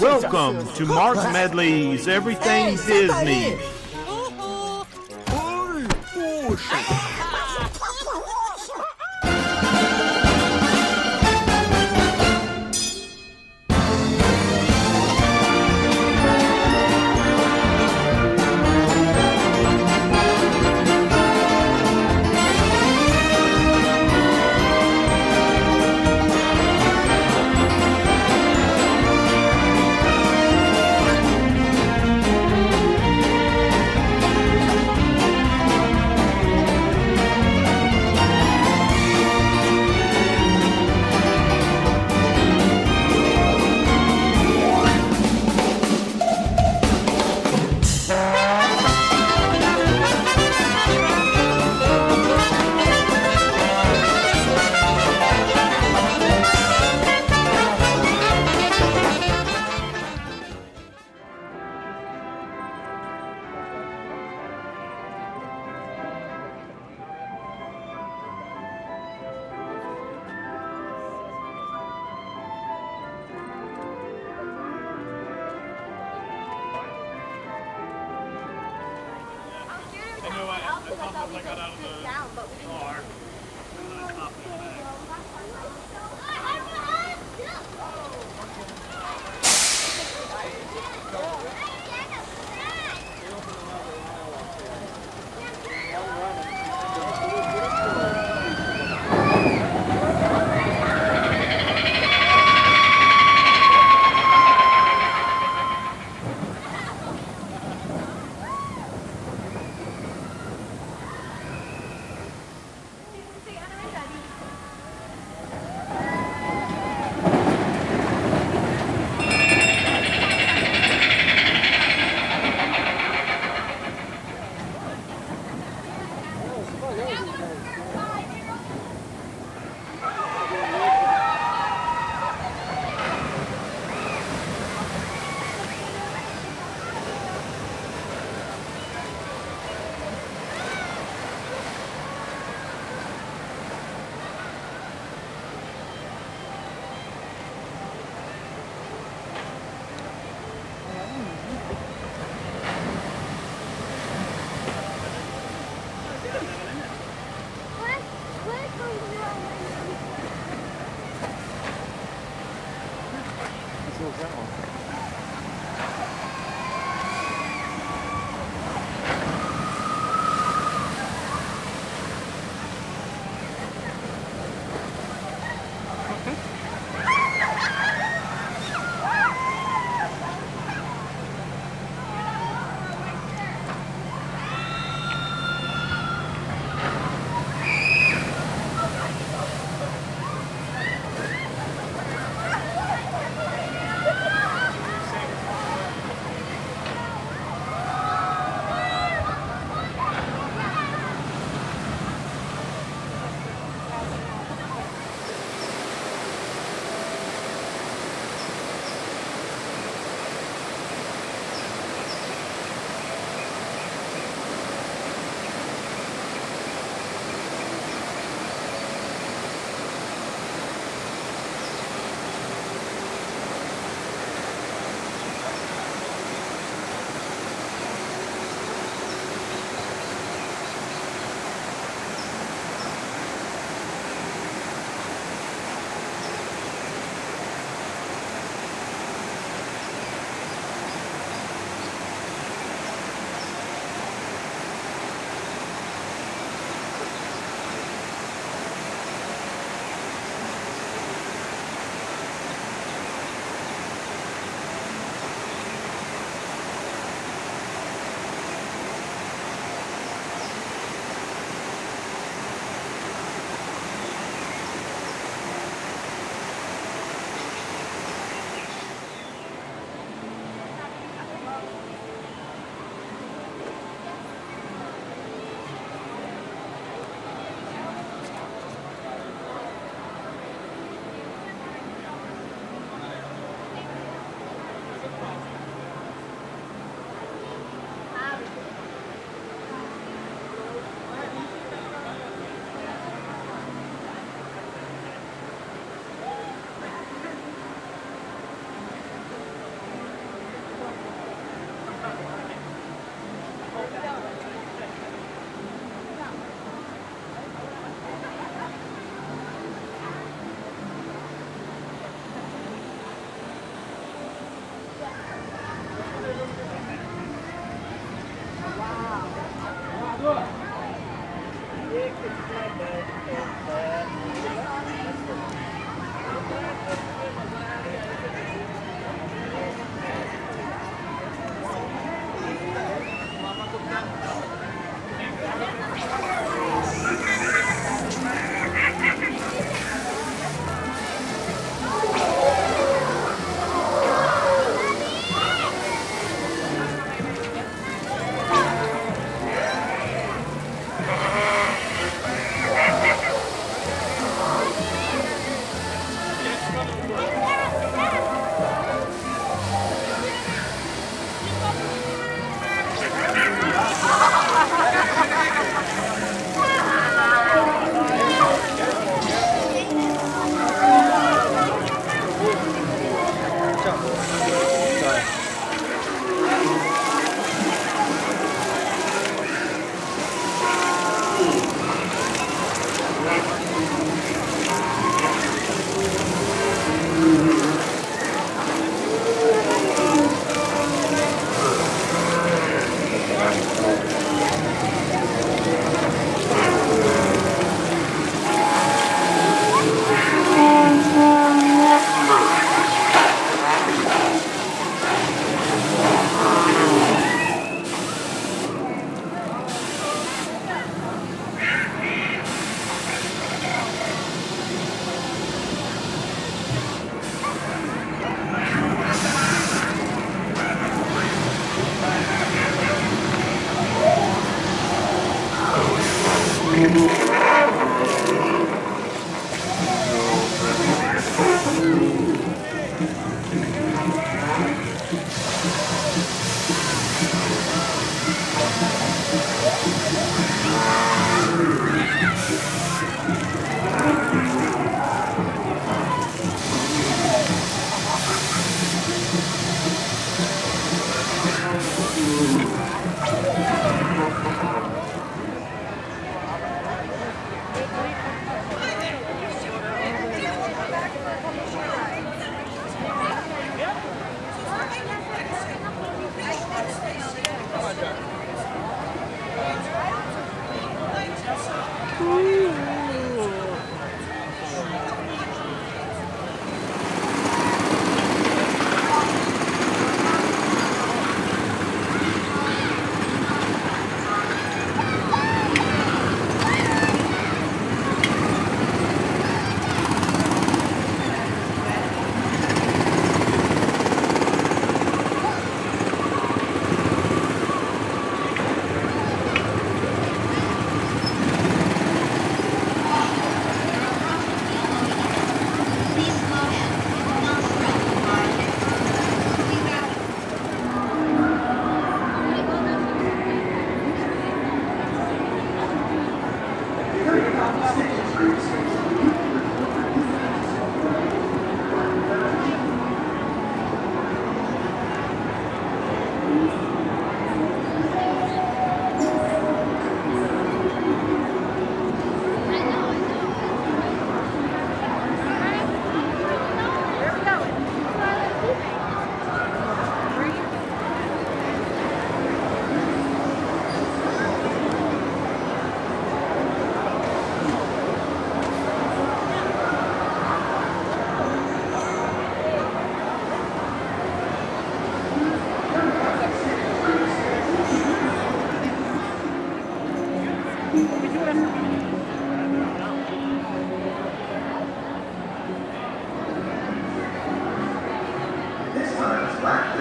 Welcome to Mark Medley's Everything Disney. I got out of the car.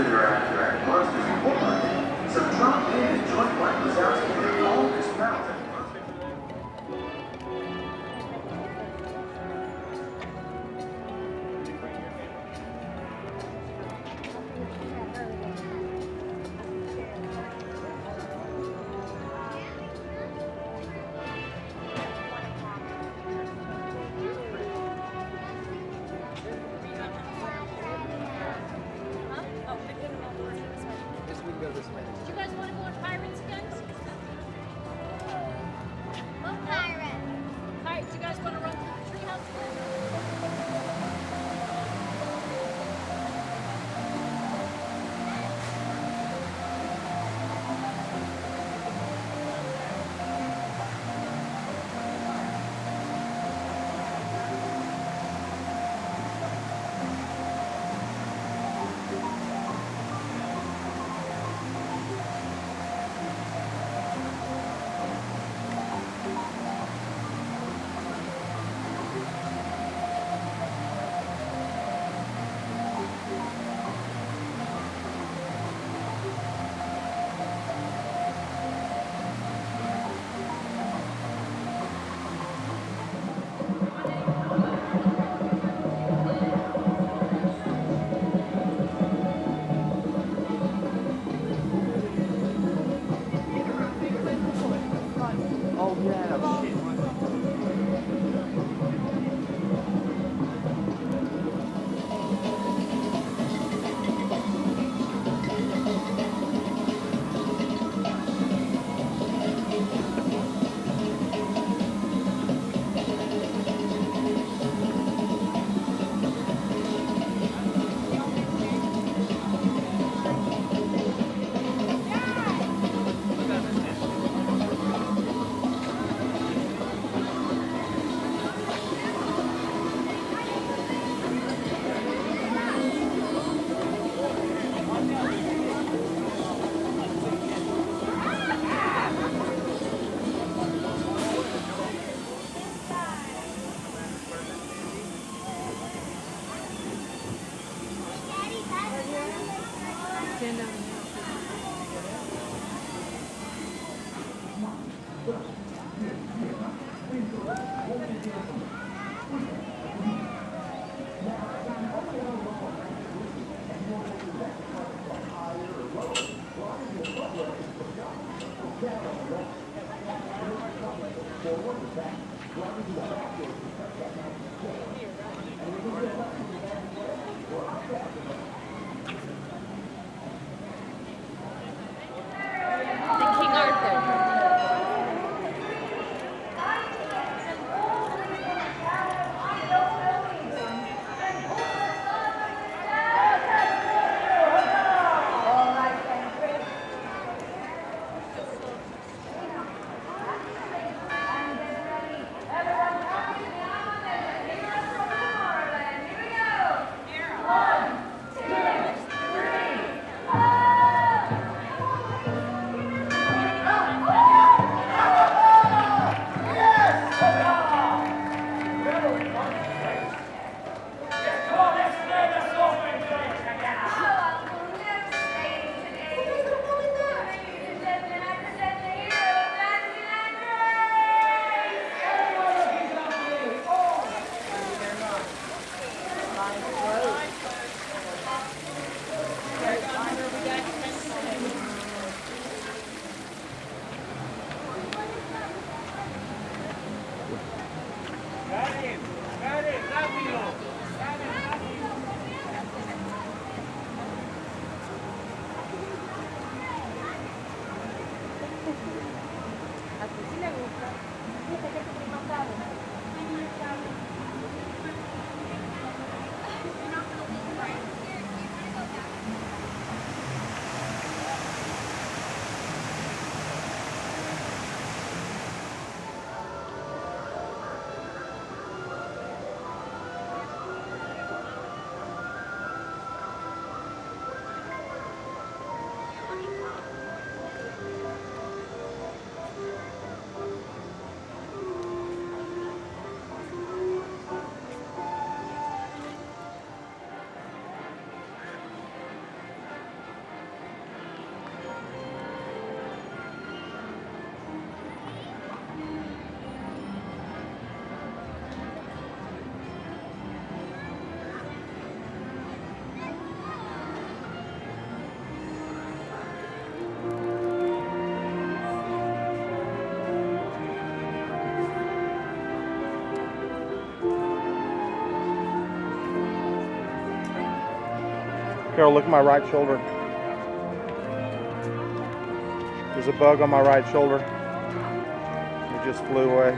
their abstract monsters forward, some drop in and joint light was out to get all this mouth. Carol, look at my right shoulder. There's a bug on my right shoulder. It just flew away.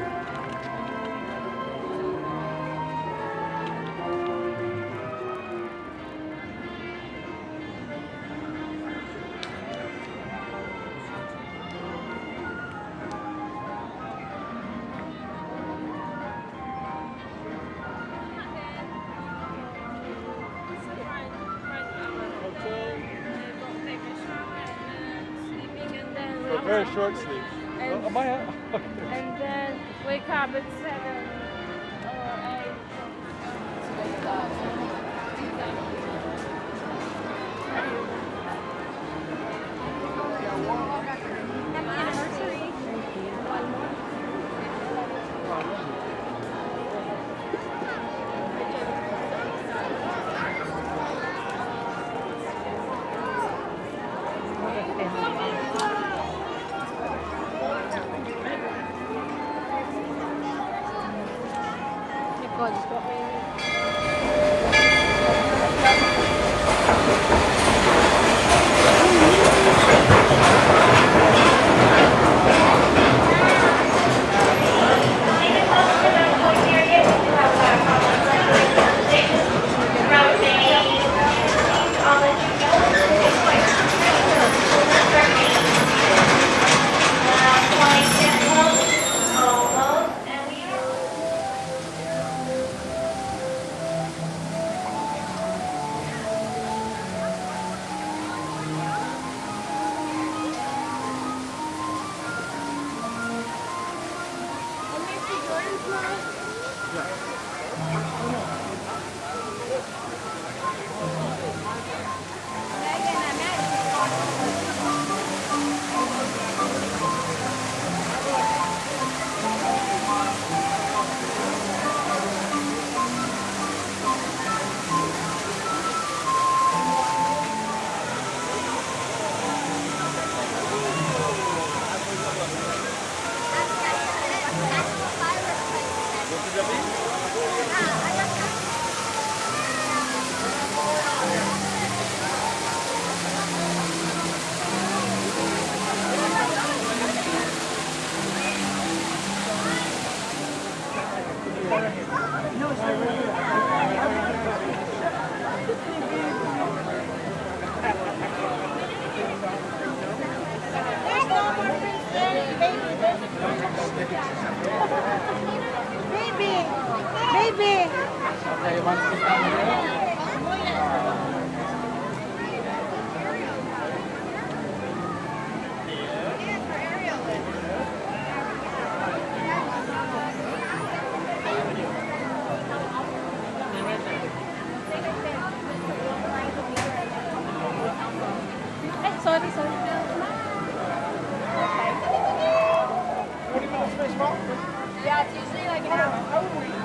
Very short sleep. And, Am I out? and then wake up at 7 or 8. Happy anniversary. God, just got me. Yeah, it's usually like an hour.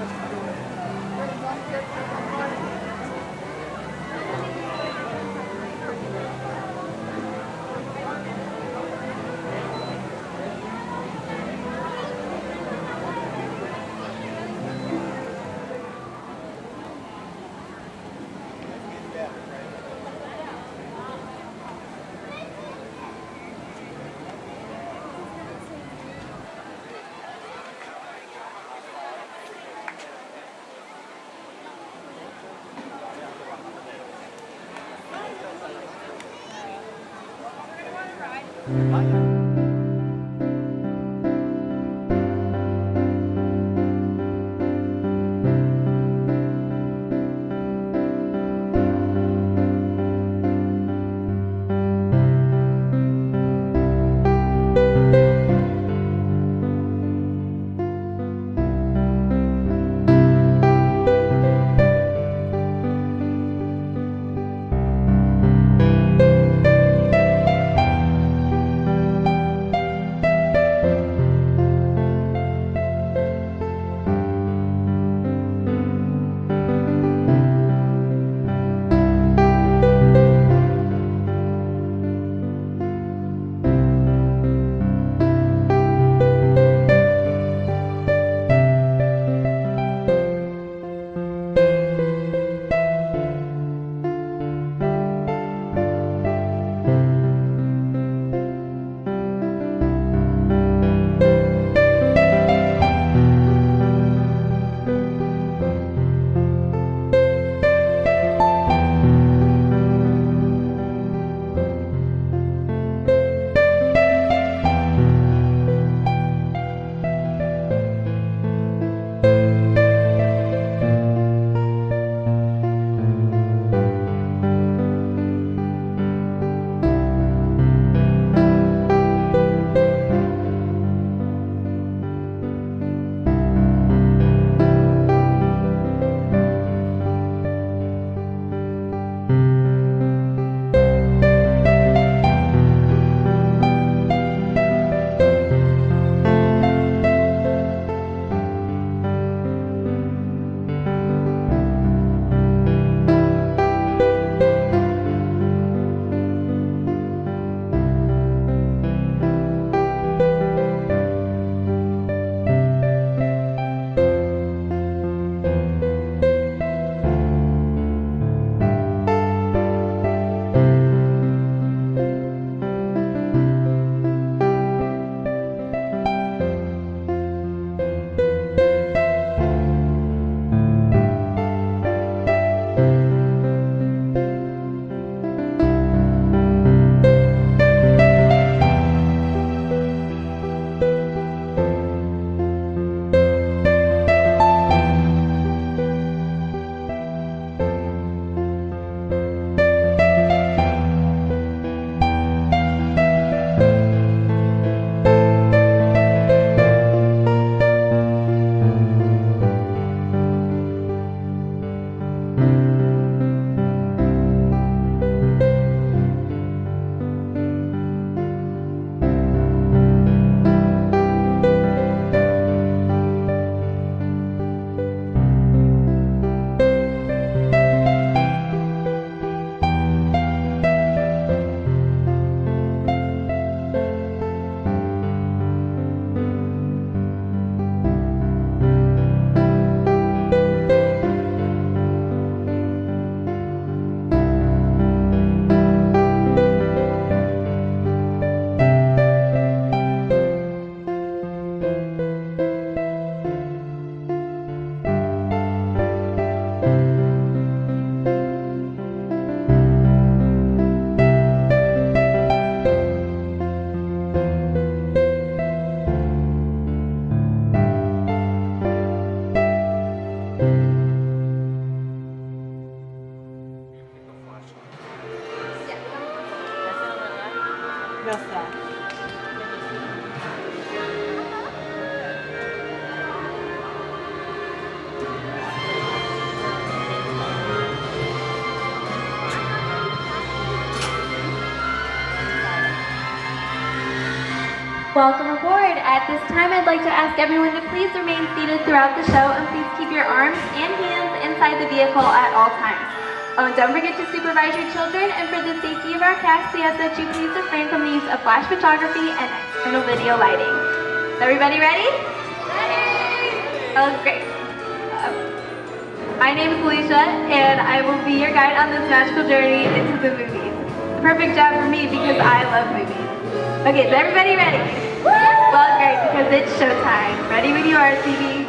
Welcome aboard. At this time, I'd like to ask everyone to please remain seated throughout the show and please keep your arms and hands inside the vehicle at all times. Oh, and don't forget to supervise your children, and for the safety of our cast, we ask that you please refrain from the use of flash photography and external video lighting. Is everybody ready? Ready! Oh, great. My name is Alicia, and I will be your guide on this magical journey into the movies. The perfect job for me because I love movies. Okay, is everybody ready? Well, great, because it's showtime. Ready when you are, TV.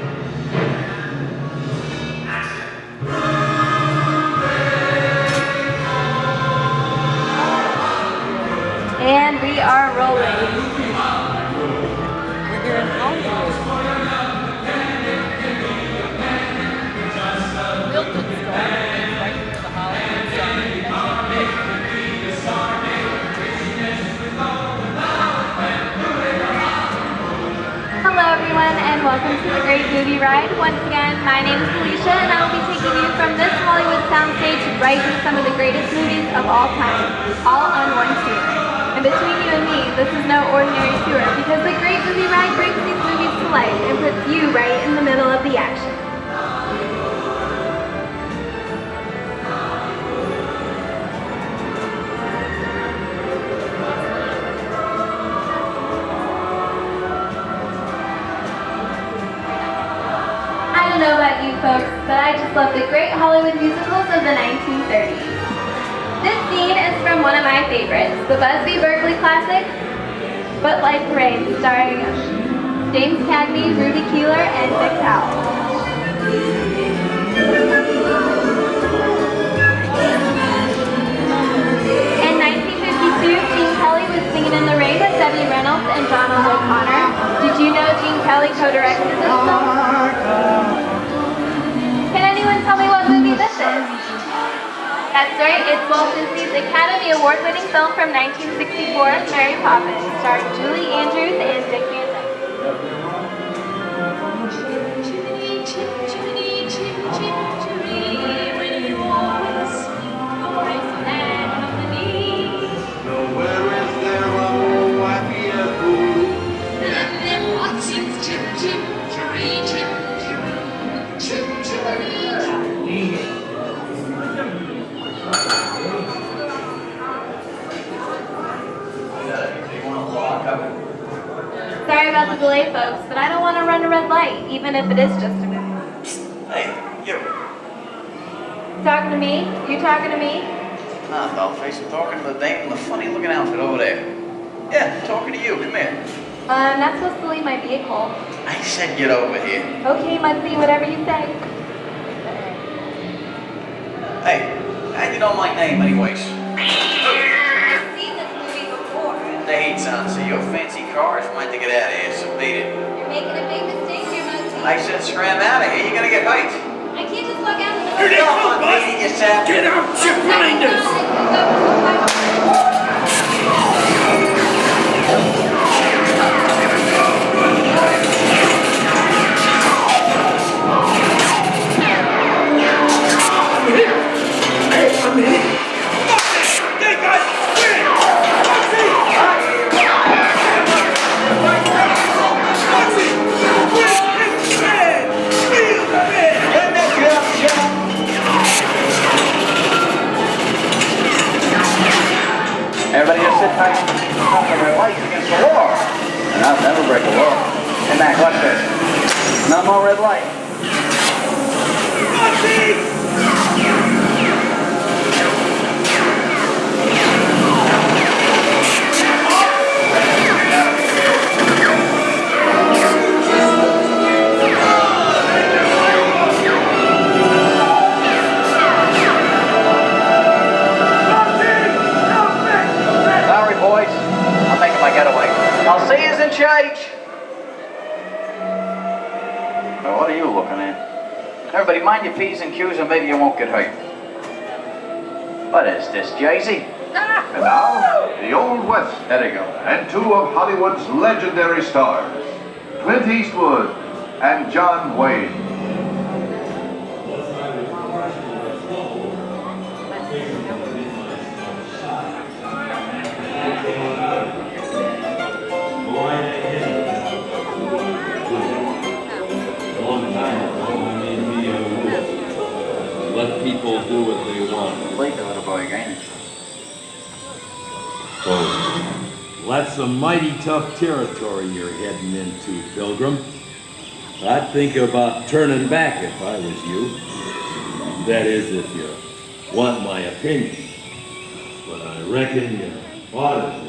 And we are rolling. We're here in Hollywood. Real good story. It's right near the Hollywood sign. Hello everyone, and welcome to the Great Movie Ride. Once again, my name is Felicia, and I will be taking you from this Hollywood soundstage right to some of the greatest movies of all time, all on one tour. And between you and me, this is no ordinary tour, because the Great Movie Ride brings these movies to life and puts you right in the middle of the action. I don't know about you folks, but I just love the great Hollywood musicals of the 1930s. This scene is from one of my favorites, the Busby Berkeley classic, Footlight Parade, starring James Cagney, Ruby Keeler, and Dick Powell. In 1952, Gene Kelly was singing in the rain with Debbie Reynolds and Donald O'Connor. Did you know Gene Kelly co-directed this film? Can anyone tell me what movie this is? That's right, it's Walt Disney's Academy Award-winning film from 1964, Mary Poppins, starring Julie Andrews and Dick Van Dyke. Sorry about the delay, folks, but I don't want to run a red light, even if it is just a minute. Hey, you. Talking to me? You talking to me? Nah, dollface, I'm talking to the dame in the funny-looking outfit over there. Yeah, I'm talking to you. Come here. I'm not supposed to leave my vehicle. I said get over here. Okay, Muncie, whatever you say. Hey, how do you know my name, anyways? I've seen this movie before. The heat's on, so your fancy cars might to get out of here, so beat it. You're making a big mistake here, Muncie. I said scram out of here. You're gonna get hurt. I can't just walk out in the Come on, beat it yourself. Get out, you blinders! everybody, mind your P's and Q's and maybe you won't get hurt. What is this, Jay-Z? And now, the Old West. There you go. And two of Hollywood's legendary stars, Clint Eastwood and John Wayne. Let people do what they want. Oh, that's some mighty tough territory you're heading into, Pilgrim. I'd think about turning back if I was you. That is, if you want my opinion. But I reckon you ought to.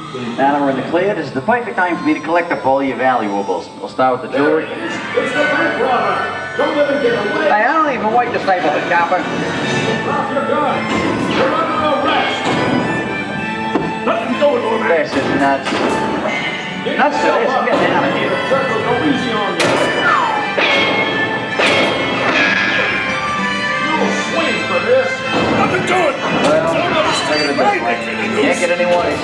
Now that we're in the clear, this is the perfect time for me to collect up all your valuables. We'll start with the jewelry. It's the bank robber! Don't let him get away! Hey, I don't even wait to staple the copper. Drop your gun! You're under arrest! Nothing going on, man! This is nuts. Nuts to this. I'm getting out of here. Circle, go easy on me. You'll swing for this! Nothing doing! Well, look at it this way. Can't get any worse.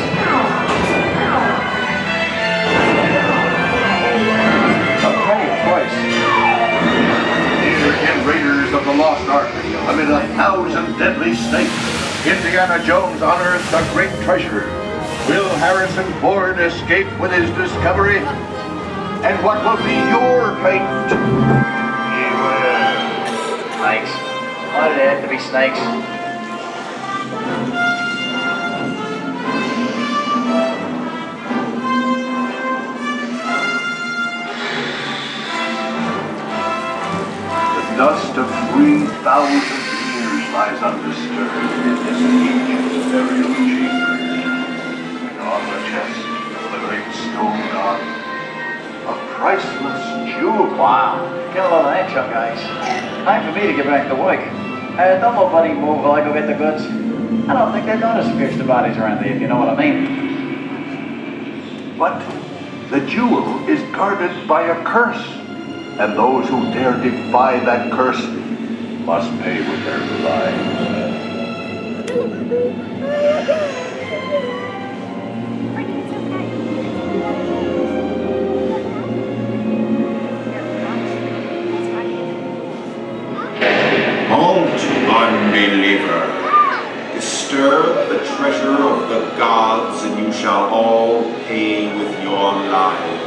Okay, twice. Here again, Raiders of the Lost Ark, amid 1,000 deadly snakes, Indiana Jones unearths a great treasure. Will Harrison Ford escape with his discovery? And what will be your fate? He will. Snakes. Why did it have to be snakes? The dust of 3,000 years lies undisturbed in this ancient burial chamber. And on the chest of the great stone god, a priceless jewel. Wow. Get a load of that, young guys. Time for me to get back to work. Don't nobody move while I go get the goods. I don't think they're gonna search the bodies around here, if you know what I mean. But the jewel is guarded by a curse, and those who dare defy that curse must pay with their lives. Halt, unbeliever. Disturb the treasure of the gods, and you shall all pay with your lives.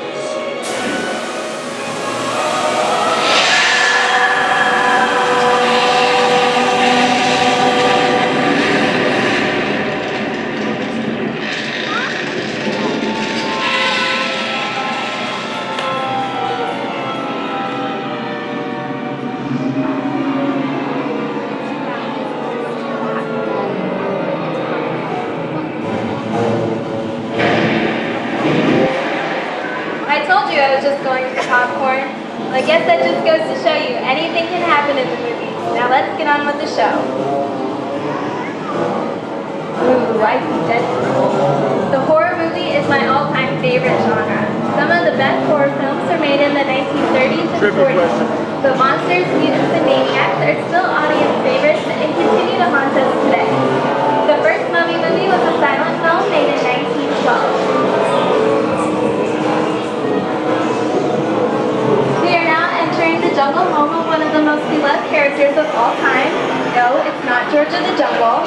I was just going for popcorn. Well, I guess that just goes to show you, anything can happen in the movies. Now let's get on with the show. Ooh, I see Deadpool. The horror movie is my all-time favorite genre. Some of the best horror films are made in the 1930s and 40s. But monsters, mutants, and maniacs are still audience favorites and continue to haunt us today. The first Mummy movie was a silent film made in 1912. We are now entering the jungle home of one of the most beloved characters of all time. No, it's not George of the Jungle.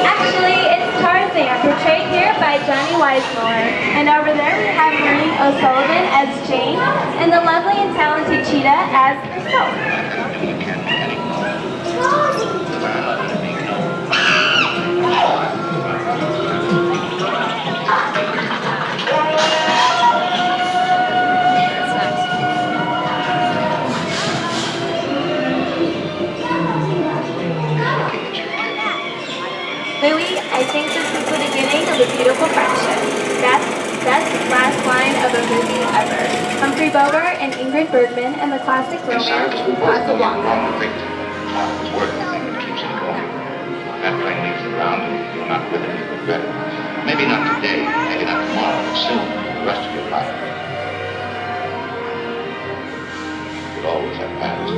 Actually, it's Tarzan, portrayed here by Johnny Weissmuller. And over there we have Maureen O'Sullivan as Jane, and the lovely and talented Cheetah as herself. Louis, I think this is the beginning of a beautiful friendship. That's the last line of a movie ever. Humphrey Bogart and Ingrid Bergman and the classic romance Casablanca. It's worth the thing that keeps it going. That plane leaves the ground and you're not with it, you regret it. Maybe not today, maybe not tomorrow, but soon, the rest of your life. You'll always have plans.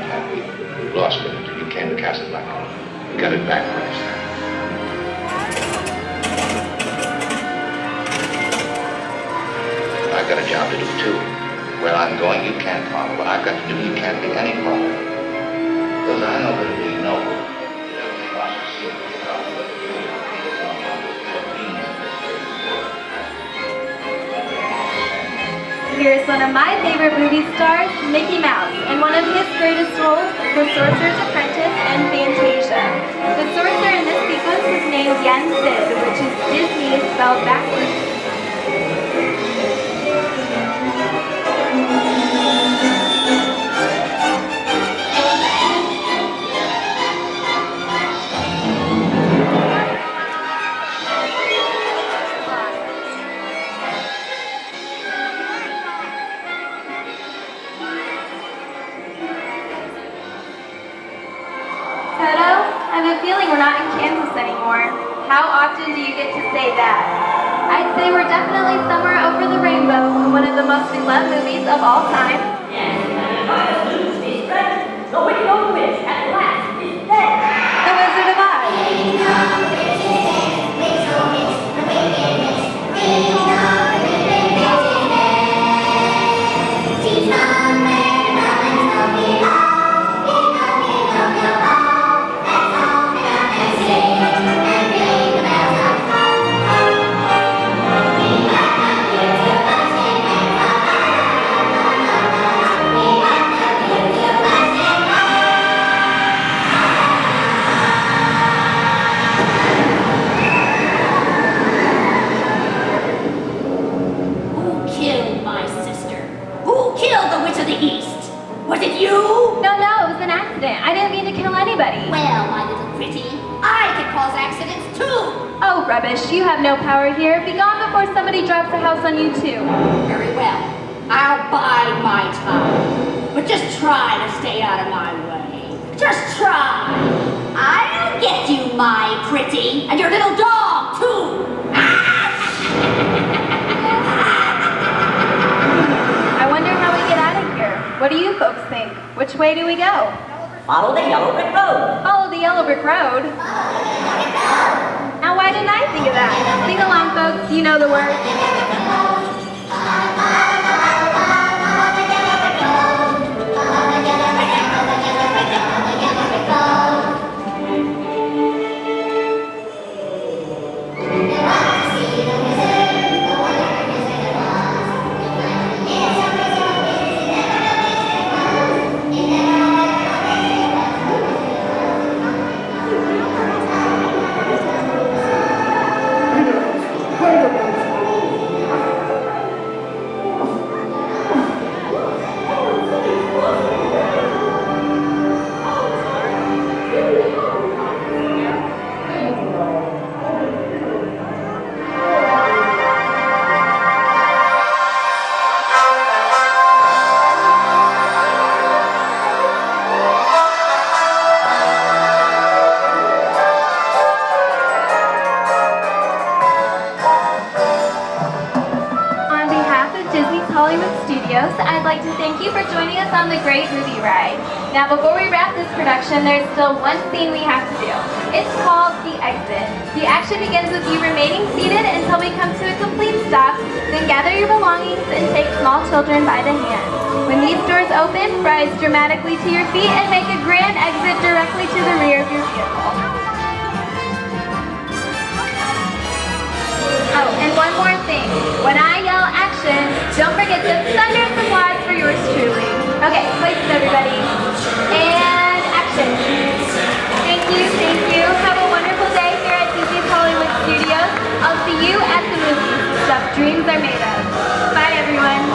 happy. We've lost Bennington. You came to Casablanca. We got it back last time. I've got a job to do, too. Where I'm going, you can't follow. What I've got to do, you can't be any part of. Because I know that it'd be noble. Here's one of my favorite movie stars, Mickey Mouse, and one of his greatest roles, The Sorcerer's Apprentice and Fantasia. The sorcerer in this sequence is named Yen Sid, which is Disney spelled backwards. I have a feeling we're not in Kansas anymore. How often do you get to say that? I'd say we're definitely somewhere over the rainbow in one of the most beloved movies of all time. Yes, the wicked old witch at last is dead. The Wizard of Oz. Was it you? No, it was an accident. I didn't mean to kill anybody. Well, my little pretty, I can cause accidents too. Oh, rubbish. You have no power here. Be gone before somebody drops a house on you too. Very well. I'll bide my time. But just try to stay out of my way. Just try. I'll get you, my pretty, and your little dog too. I wonder how we get out of here. What do you folks think? Which way do we go? Follow the yellow brick road. Follow the yellow brick road? Now why didn't I think of that? Sing along, folks. You know the words. I'd like to thank you for joining us on the Great Movie Ride. Now before we wrap this production, there's still one scene we have to do. It's called The Exit. The action begins with you remaining seated until we come to a complete stop, then gather your belongings and take small children by the hand. When these doors open, rise dramatically to your feet and make a grand exit directly to the rear of your vehicle. Oh, and one more thing. When I yell action, don't forget to thunderous applause for yours truly. Okay, places everybody. And action. Thank you. Have a wonderful day here at Disney's Hollywood Studios. I'll see you at the movies. Stuff dreams are made of. Bye, everyone.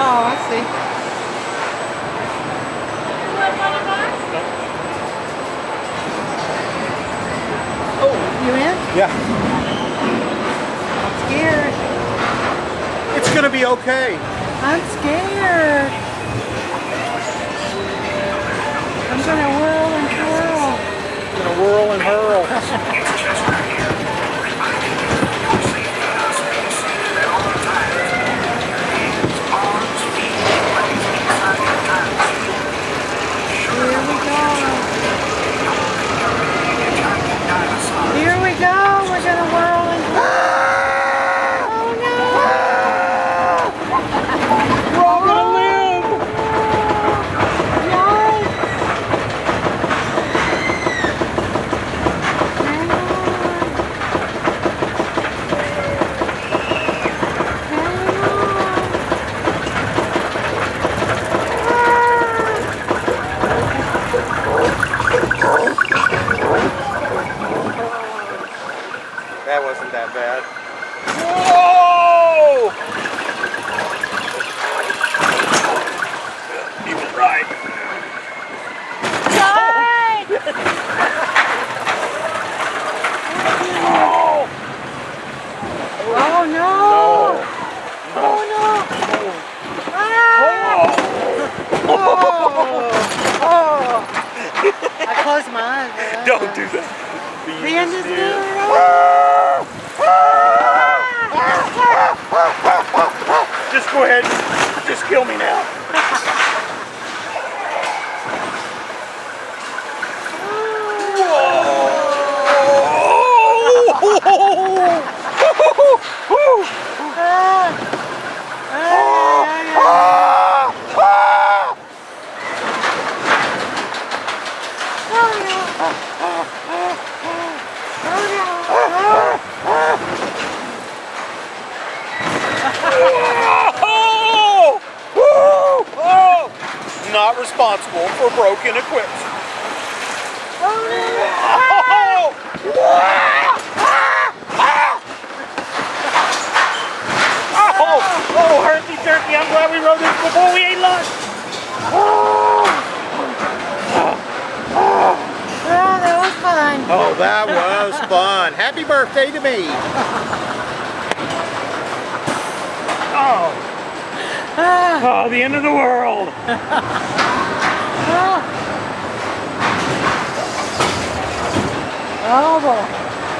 Oh, I see. Oh, you in? Yeah. I'm scared. It's gonna be okay. I'm scared. I'm gonna whirl and twirl. Gonna whirl and hurl. Here we go. We're gonna whirl and oh no! We're all gonna live. Yikes! That wasn't that bad. Whoa! You were right. Oh no! Oh no! I closed my eyes. Don't do that. The end is near. Just go ahead. Just kill me now. Not responsible for broken equipment. Oh, herky jerky, I'm glad we rode this before we ate lunch. Oh, that was fun. Oh, that was fun. Happy birthday to me. Oh, the end of the world. Oh boy.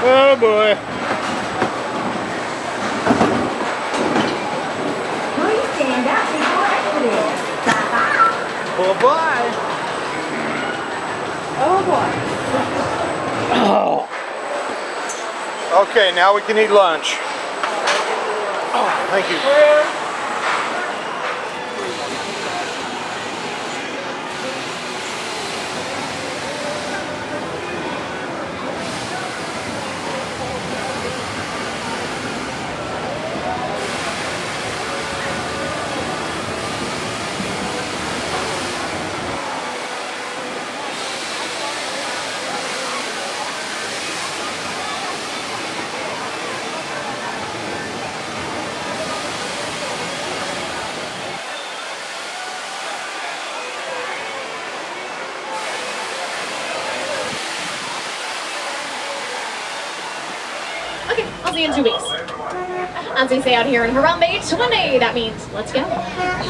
Oh boy. Please stand up before exiting. Bye-bye. Bye-bye. Oh boy. Oh. Okay, now we can eat lunch. Oh, thank you. Okay, I'll see you in 2 weeks. As they say out here in Harambe, 20, that means let's go.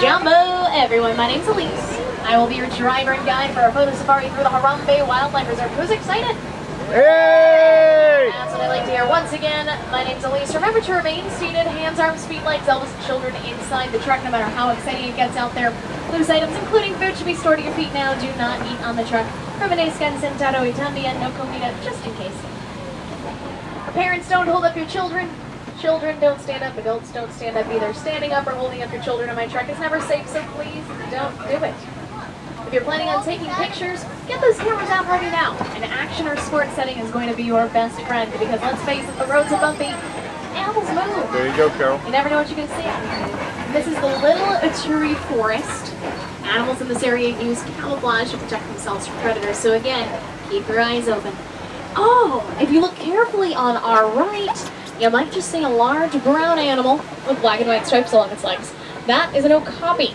Jumbo, everyone, my name's Elise. I will be your driver and guide for our photo safari through the Harambe Wildlife Reserve. Who's excited? Hey! That's what I like to hear. Once again, my name's Elise. Remember to remain seated, hands, arms, feet, legs, elbows, and children inside the truck, no matter how exciting it gets out there. Loose items, including food, should be stored at your feet now. Do not eat on the truck. Permanezcan sentado y también no comida, just in case. Parents, don't hold up your children. Children, don't stand up. Adults, don't stand up either. Standing up or holding up your children on my truck is never safe, so please don't do it. If you're planning on taking pictures, get those cameras out ready now. An action or sports setting is going to be your best friend because let's face it, the roads are bumpy. Animals move. There you go, Carol. You never know what you're going to see. This is the Little Aturi Forest. Animals in this area use camouflage to protect themselves from predators, so again, keep your eyes open. Oh, if you look carefully on our right, you might just see a large brown animal with black and white stripes along its legs. That is an okapi.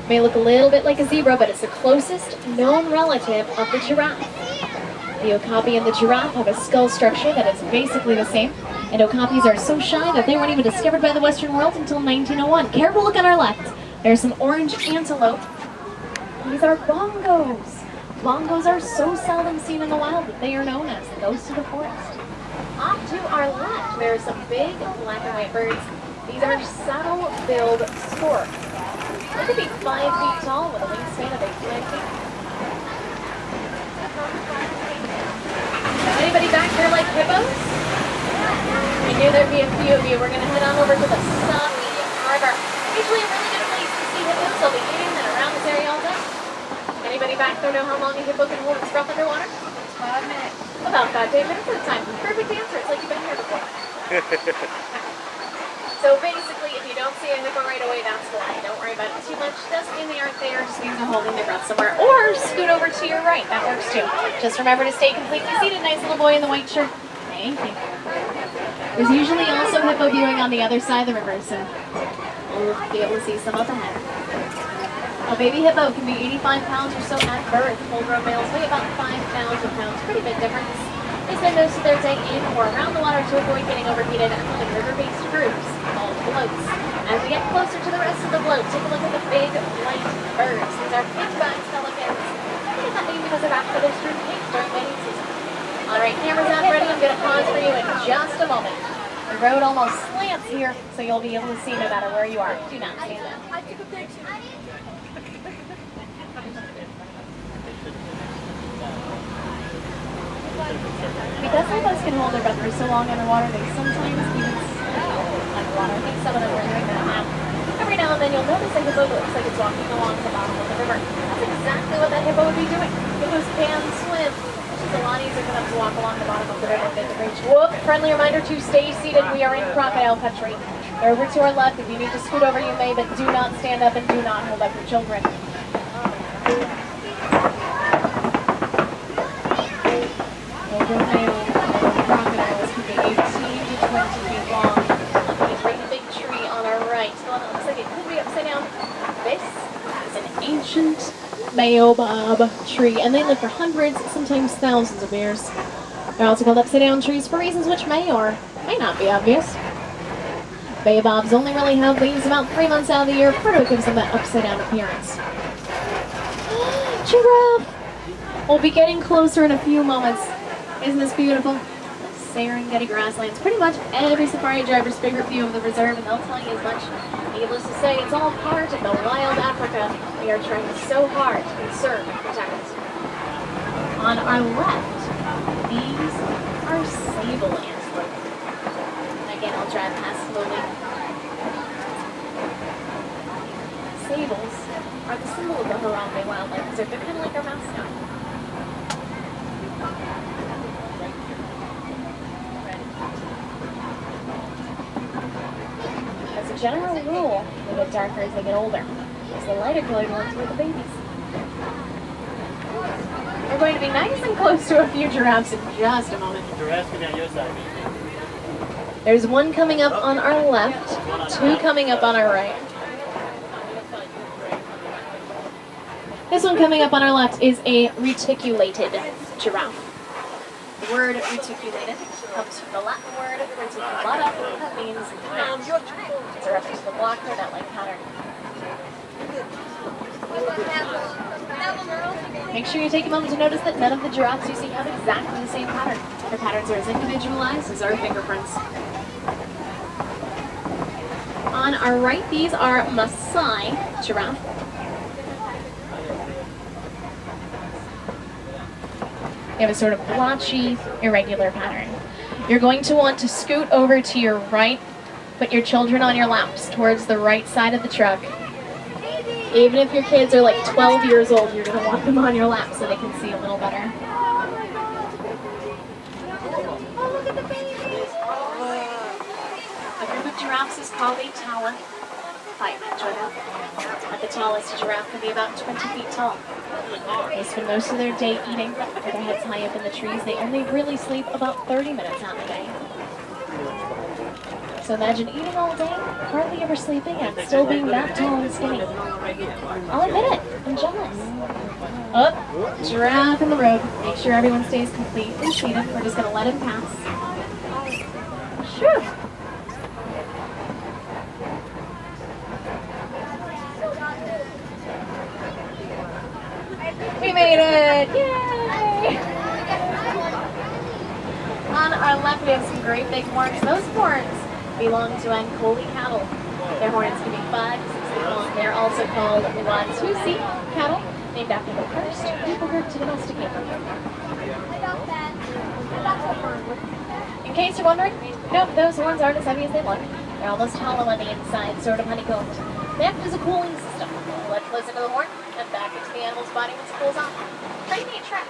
May look a little bit like a zebra, but it's the closest known relative of the giraffe. The okapi and the giraffe have a skull structure that is basically the same, and okapis are so shy that they weren't even discovered by the Western world until 1901. Careful look on our left. There's some orange antelope. These are bongos. Bongos are so seldom seen in the wild that they are known as the ghosts of the forest. Off to our left, there are some big black and white birds. These are saddle-billed storks. They could be 5 feet tall with a wingspan of 8 feet. Anybody back here like hippos? I knew there'd be a few of you. We're going to head on over to the Sami River. Usually a really good place to see hippos. They'll be eating and around this area all day. Anybody back there know how long a hippo can hold its breath underwater? 5 minutes. About 5 to 8 minutes at a time. Perfect answer. It's like you've been here before. So basically, if you don't see a hippo right away, that's why. Don't worry about it too much. Doesn't mean they aren't there. Just means they're holding their breath somewhere. Or scoot over to your right. That works too. Just remember to stay completely seated. Nice little boy in the white shirt. Thank you. There's usually also hippo viewing on the other side of the river, so we'll be able to see some up ahead. A baby hippo can be 85 pounds or so at birth. Full-grown males weigh about 5,000 pounds. Pretty big difference. They spend most of their day in or around the water to avoid getting overheated and live in river-based groups called floats. As we get closer to the rest of the float, take a look at the big white birds. These are pinback pelicans. I get that name because of after their strewn pink during mating season. Alright, cameras out ready. I'm going to pause for you in just a moment. The road almost slants here, so you'll be able to see no matter where you are. Do not stand up. Because hippos can hold their breath for so long underwater, they sometimes even swim underwater. I think some of them are doing that now. Every now and then you'll notice a hippo looks like it's walking along the bottom of the river. That's exactly what that hippo would be doing. Hippos can swim. It's a lot easier for them to walk along the bottom of the river than to reach. Whoop! Friendly reminder to stay seated. We are in crocodile country. They're over to our left. If you need to scoot over, you may, but do not stand up and do not hold up your children. Crocodiles can be 18 to 20 feet long. There's a really big tree on our right. The one that looks like it could be upside down. This is an ancient baobab tree, and they live for hundreds, sometimes thousands of years. They're also called upside down trees for reasons which may or may not be obvious. Baobabs only really have leaves about 3 months out of the year, part of it gives them that upside down appearance. Giraffe! We'll be getting closer in a few moments. Isn't this beautiful? Serengeti grasslands. Pretty much every safari driver's favorite view of the reserve, and they'll tell you as much. Needless to say, it's all part of the wild Africa we are trying so hard to conserve and protect. On our left, these are sable antelope. Again, I'll drive past slowly. Sables are the symbol of the Harambe Wildlife Reserve. They're kind of like our mascot. As a general rule, they get darker as they get older. As the lighter colored ones were the babies. We're going to be nice and close to a few giraffes in just a moment. Giraffes can be on your side. There's one coming up on our left, two coming up on our right. This one coming up on our left is a reticulated giraffe. The word reticulated comes from the Latin word reticulata, that means mat. It's a reference to the block or net-like pattern. Make sure you take a moment to notice that none of the giraffes you see have exactly the same pattern. Their patterns are as individualized as our fingerprints. On our right, these are Maasai giraffe. They have a sort of blotchy, irregular pattern. You're going to want to scoot over to your right, put your children on your laps towards the right side of the truck. Even if your kids are like 12 years old, you're going to want them on your lap so they can see a little better. Oh, look at the babies! A group of giraffes is called a tower. 5 meters. At the tallest, a giraffe can be about 20 feet tall. They spend most of their day eating with their heads high up in the trees. They only really sleep about 30 minutes out of the day. So imagine eating all day, hardly ever sleeping, and still being that tall and skinny. I'll admit it, I'm jealous. Up, giraffe in the road. Make sure everyone stays completely seated. We're just gonna let him pass. Sure. We made it! Yay! On our left, we have some great big horns. Those horns belong to Ankoli cattle. Their horns can be 5 to 6 feet long. They're also called Watusi cattle, named after the first people group to domesticate them. In case you're wondering, nope, those horns aren't as heavy as they look. They're almost hollow on the inside, sort of honeycombed. They act as a cooling system. Blood flows into the horn and back into the animal's body once it cools off. Pretty neat trick.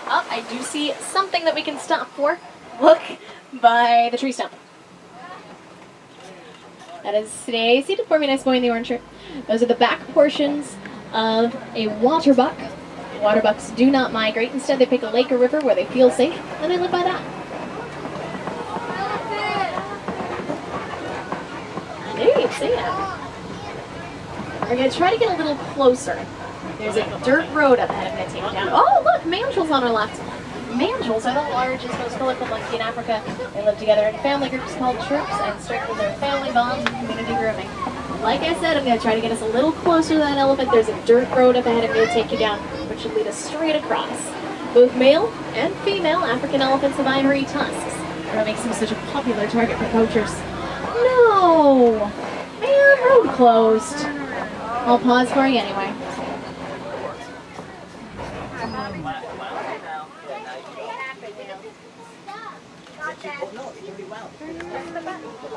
Oh, I do see something that we can stop for. Look, by the tree stump. That is stay seated for me, nice boy in the orange shirt. Those are the back portions of a water buck. Water bucks do not migrate. Instead, they pick a lake or river where they feel safe, and they live by that. There you see it. We're going to try to get a little closer. There's a dirt road up ahead I'm going to take you down. Oh, look, mandrills on our left. Mandrills are the largest, most colorful monkey in Africa. They live together in family groups called troops and strengthen their family bonds and community grooming. Like I said, I'm going to try to get us a little closer to that elephant. There's a dirt road up ahead I'm going to take you down, which should lead us straight across. Both male and female African elephants have ivory tusks. That makes them such a popular target for poachers. No! Man, road closed. I'll pause for you anyway.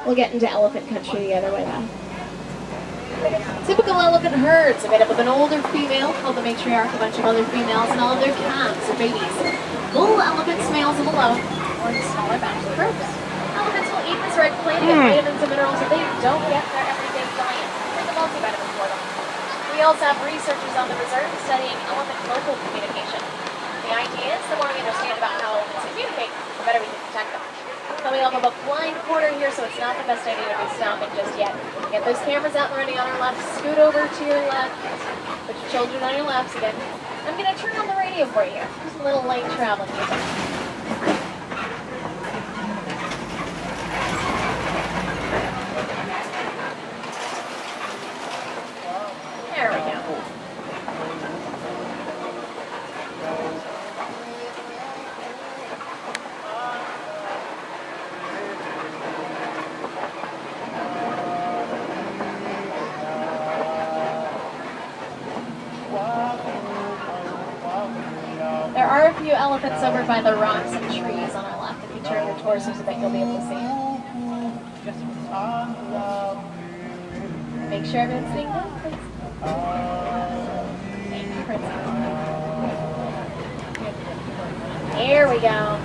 We'll get into elephant country the other way now. Typical elephant herds are made up of an older female called the matriarch, a bunch of other females, and all of their calves or babies. Bull elephants, males them alone, or in smaller batches of groups. Elephants will eat this red plant to get vitamins and minerals that they don't get in their everyday diet. Like a multivitamin for them. We also have researchers on the reserve studying elephant local communication. The idea is the more we understand about how elephants communicate, the better we can protect them. Coming up a blind corner here, so it's not the best idea to be stopping just yet. Get those cameras out and ready on our left. Scoot over to your left. Put your children on your laps again. I'm going to turn on the radio for you here. Just a little light traveling music. There we go. There are a few elephants over by the rocks and trees on our left. If you turn your torsos a bit, you'll be able to see. Make sure everyone's sitting down, please. Thank you, Princess. Here we go.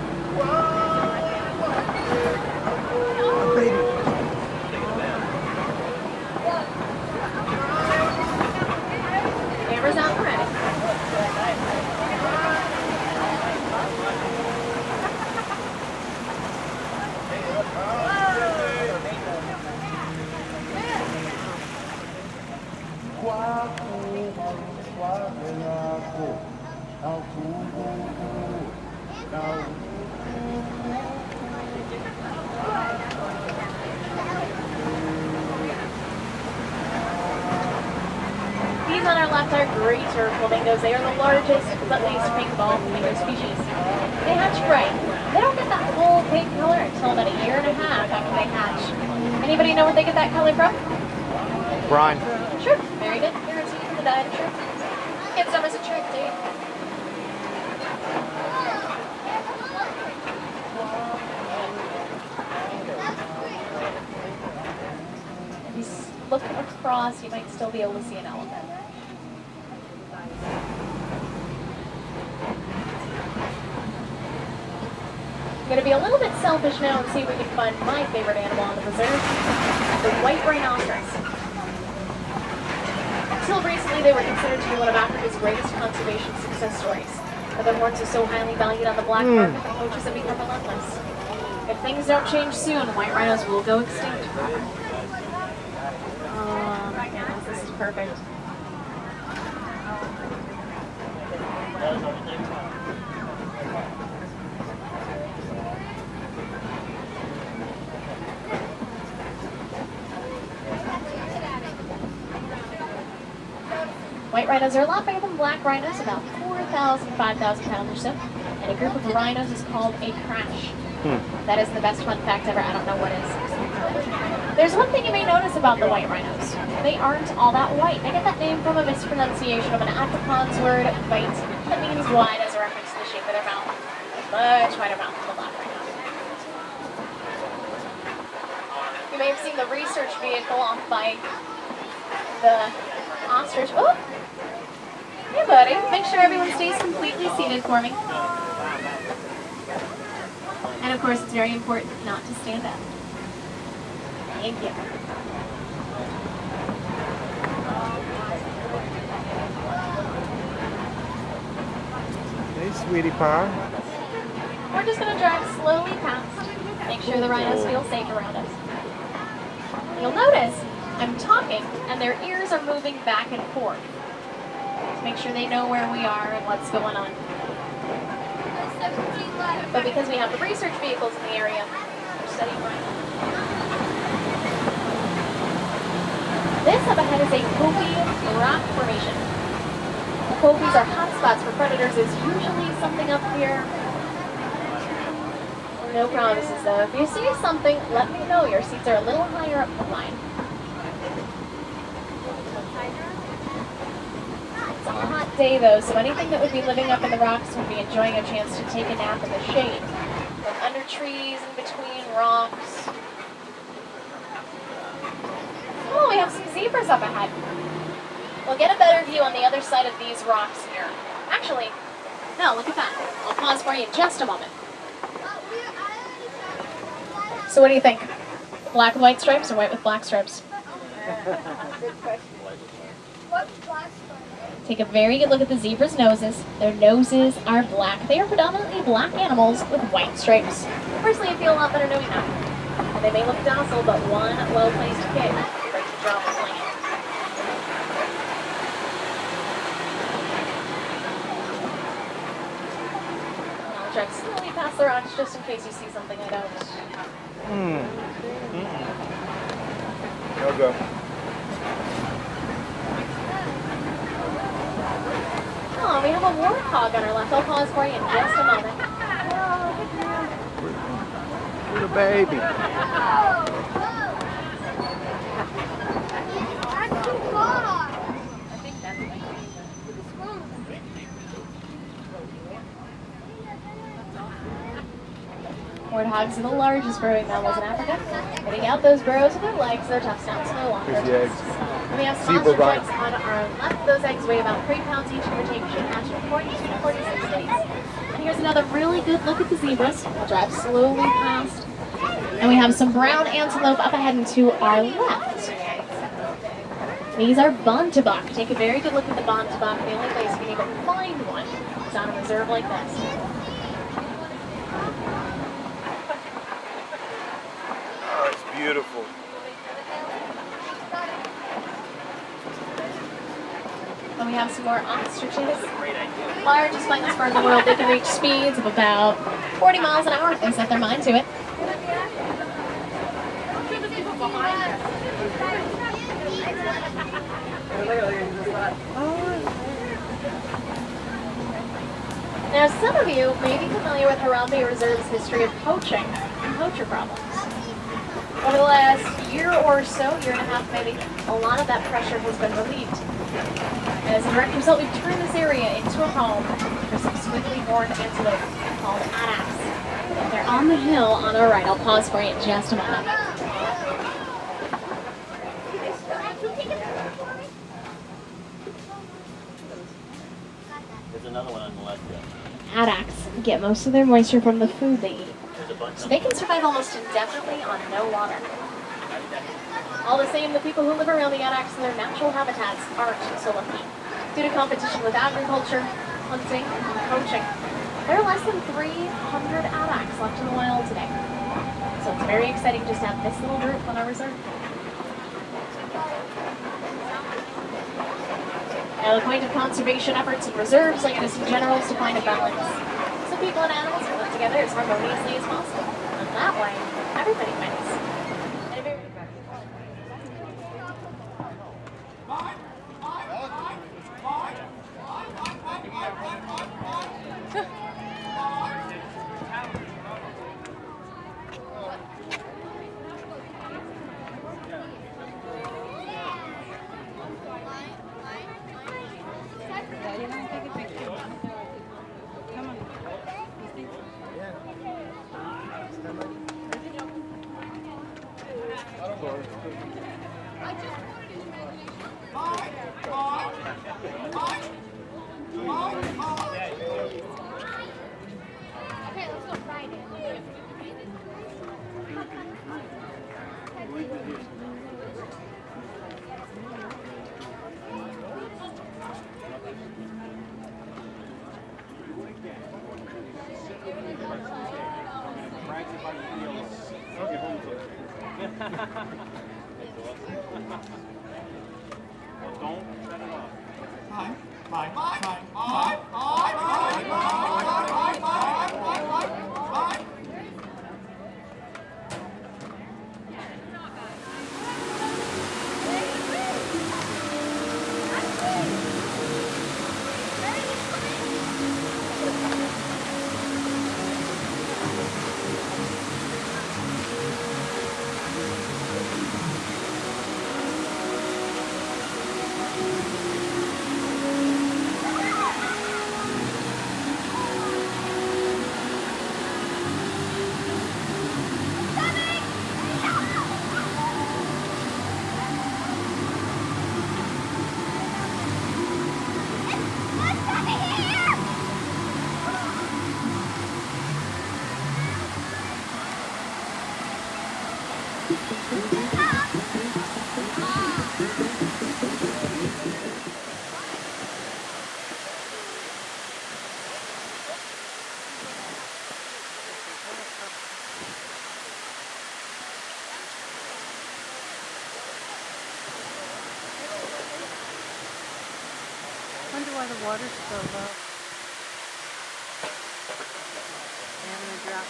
Cameras out and ready. These on our left are greater flamingos. They are the largest but least Primeval flamingo species. They hatch bright. They don't get that full pink color until about 1.5 years after they hatch. Anybody know where they get that color from? Brine. Sure. Very good. You're a team for the diet, sure. Get some as a trick, dude. If you look across, you might still be able to see an elephant. I'm going to be a little bit selfish now and see if we can find my favorite animal on the preserve, the white rhinoceros. Until recently, they were considered to be one of Africa's greatest conservation success stories. But their horns are so highly valued on the black market that poachers have become relentless. If things don't change soon, white rhinos will go extinct forever. Oh my goodness, this is perfect. White rhinos are a lot bigger than black rhinos, about 4,000, 5,000 pounds or so. And a group of rhinos is called a crash. That is the best fun fact ever. I don't know what is. There's one thing you may notice about the white rhinos. They aren't all that white. They get that name from a mispronunciation of an Afrikaans word, white, that means wide as a reference to the shape of their mouth. Much wider mouth than the black rhino. You may have seen the research vehicle off by the ostrich. Oh! Hey buddy, make sure everyone stays completely seated for me. And of course it's very important not to stand up. Thank you. Hey, sweetie pie. We're just going to drive slowly past. Make sure the rhinos feel safe around us. You'll notice I'm talking and their ears are moving back and forth. Make sure they know where we are and what's going on. But because we have the research vehicles in the area, we're studying rhinos. This up ahead is a Kobe rock formation. The Kobe's are hotspots for predators. There's usually something up here. No promises though. If you see something, let me know. Your seats are a little higher up the line. It's a hot day though, so anything that would be living up in the rocks would be enjoying a chance to take a nap in the shade. From under trees, in between rocks. Oh, we have some zebras up ahead. We'll get a better view on the other side of these rocks here. Actually, no, look at that. I'll pause for you in just a moment. So what do you think? Black with white stripes or white with black stripes? Good question. Take a very good look at the zebra's noses. Their noses are black. They are predominantly black animals with white stripes. Personally, I feel a lot better knowing that. And they may look docile, but one well-placed kick breaks the drop of blanket. I'll check slowly past the rocks just in case you see something I don't. Go go. Oh, we have a warthog on our left. I'll pause for you in just a moment. Little baby. Warthogs are the largest burrowing mammals in Africa. Getting out those burrows with their legs, their tough snouts no longer. Here's the eggs. And we have some ostrich eggs on our left. Those eggs weigh about 3 pounds each, give or take, should hatch in 42 to 46 days. And here's another really good look at the zebras. We'll drive slowly past. And we have some brown antelope up ahead and to our left. These are bontebok. Take a very good look at the bontebok. The only place you can even find one is on a reserve like this. Oh, it's beautiful. And we have some more ostriches. Largest flightless bird in the world. They can reach speeds of about 40 miles an hour if they set their mind to it. Now, some of you may be familiar with Harambe Reserve's history of poaching and poacher problems. Over the last year or so, year and a half maybe, a lot of that pressure has been relieved. And as a direct result, we've turned this area into a home for some swiftly horned antelope called addax. They're on the hill on our right. I'll pause for you in just a moment. There's another one on the left there. Addax get most of their moisture from the food they eat. So they can survive almost indefinitely on no water. All the same, the people who live around the addax in their natural habitats aren't so lucky. Due to competition with agriculture, hunting, and poaching, there are less than 300 addax left in the wild today. So it's very exciting just to have this little group on our reserve. Now, the point of conservation efforts and reserves, like it is in general, is to find a balance. So people and animals can live together as harmoniously as possible. And that way, everybody wins. Okay, let's go Friday. I wonder why the water's so low. They having a drop.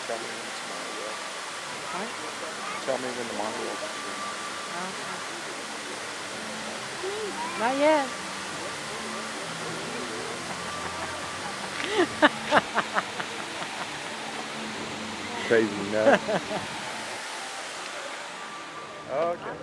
Tell me when tomorrow will. What? Tell me when tomorrow will. Okay. Not yet. Crazy nut. Okay.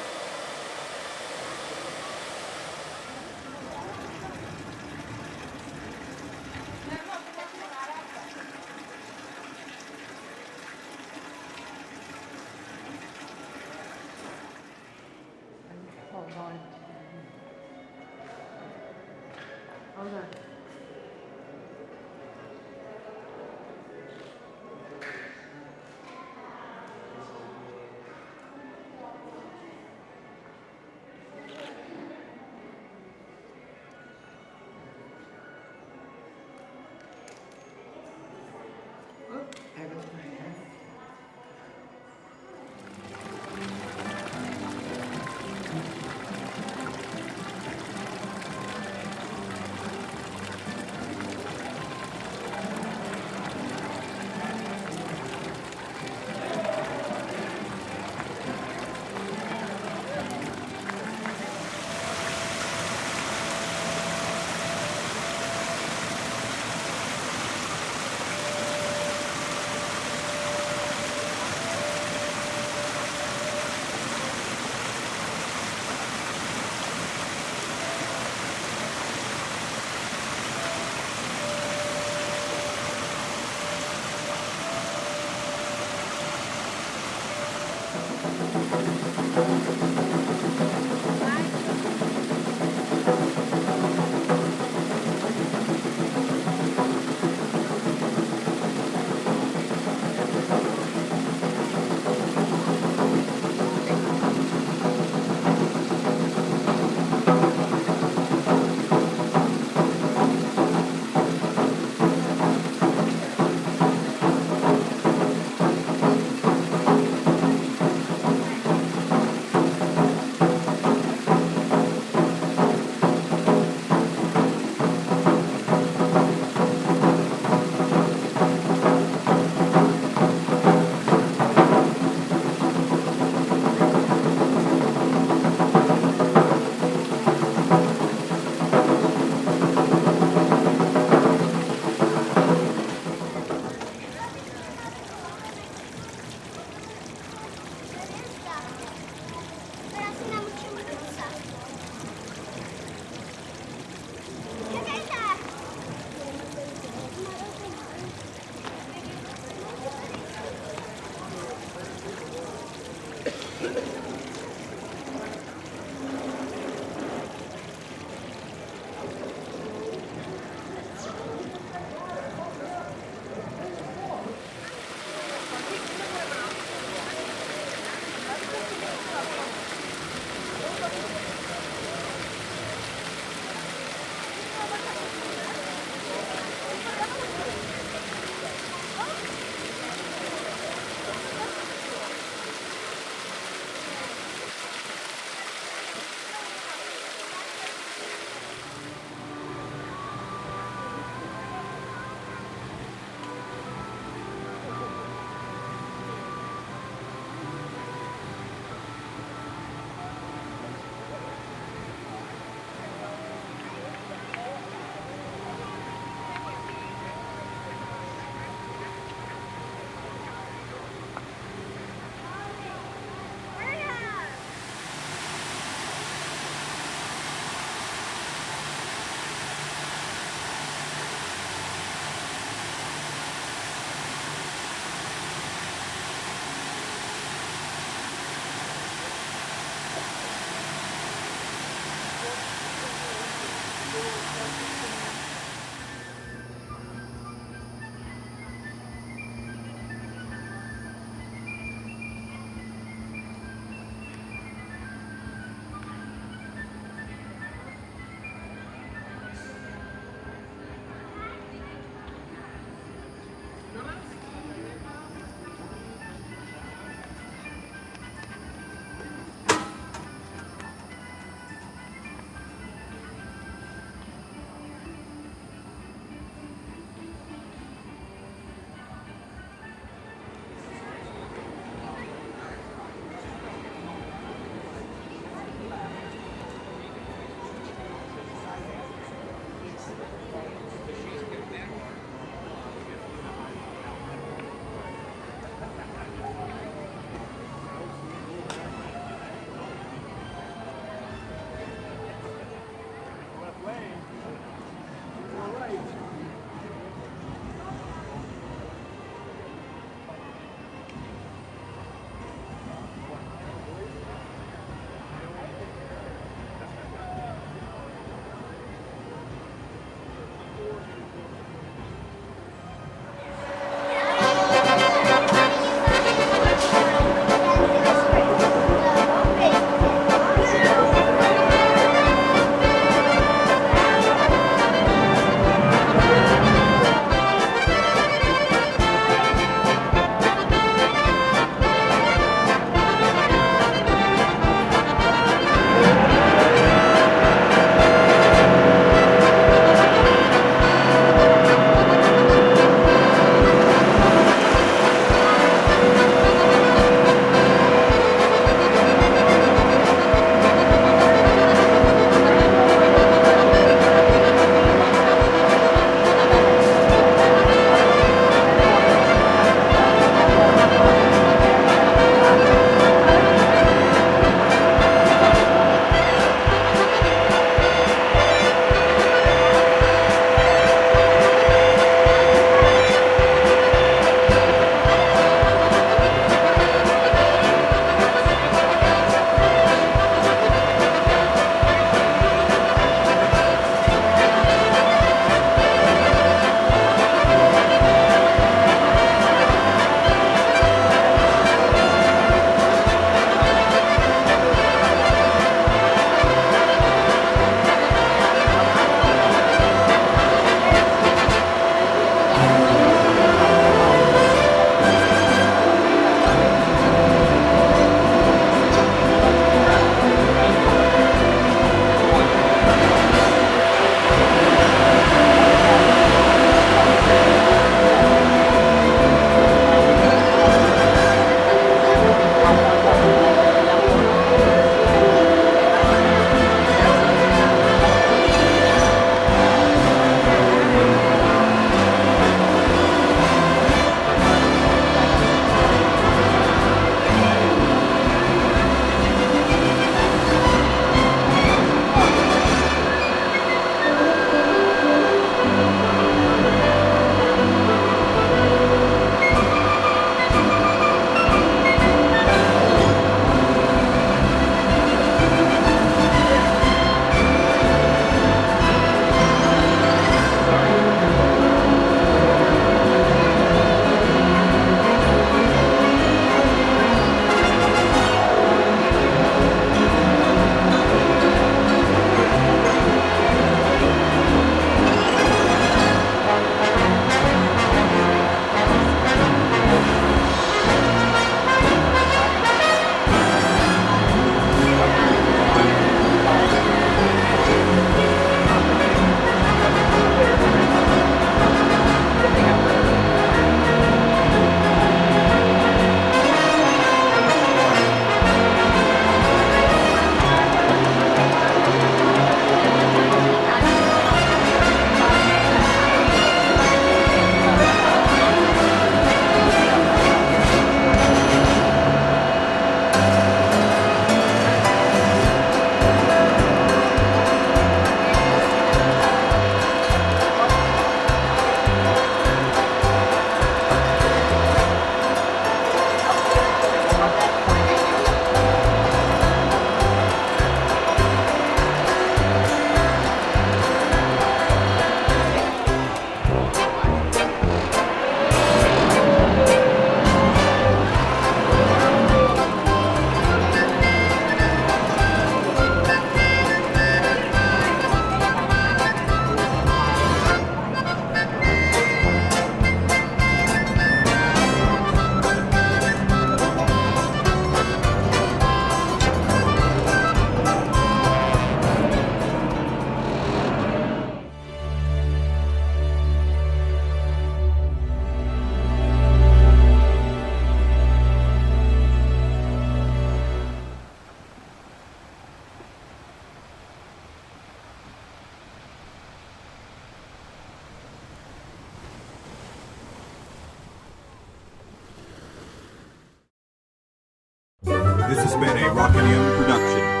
This has been a Rock and production.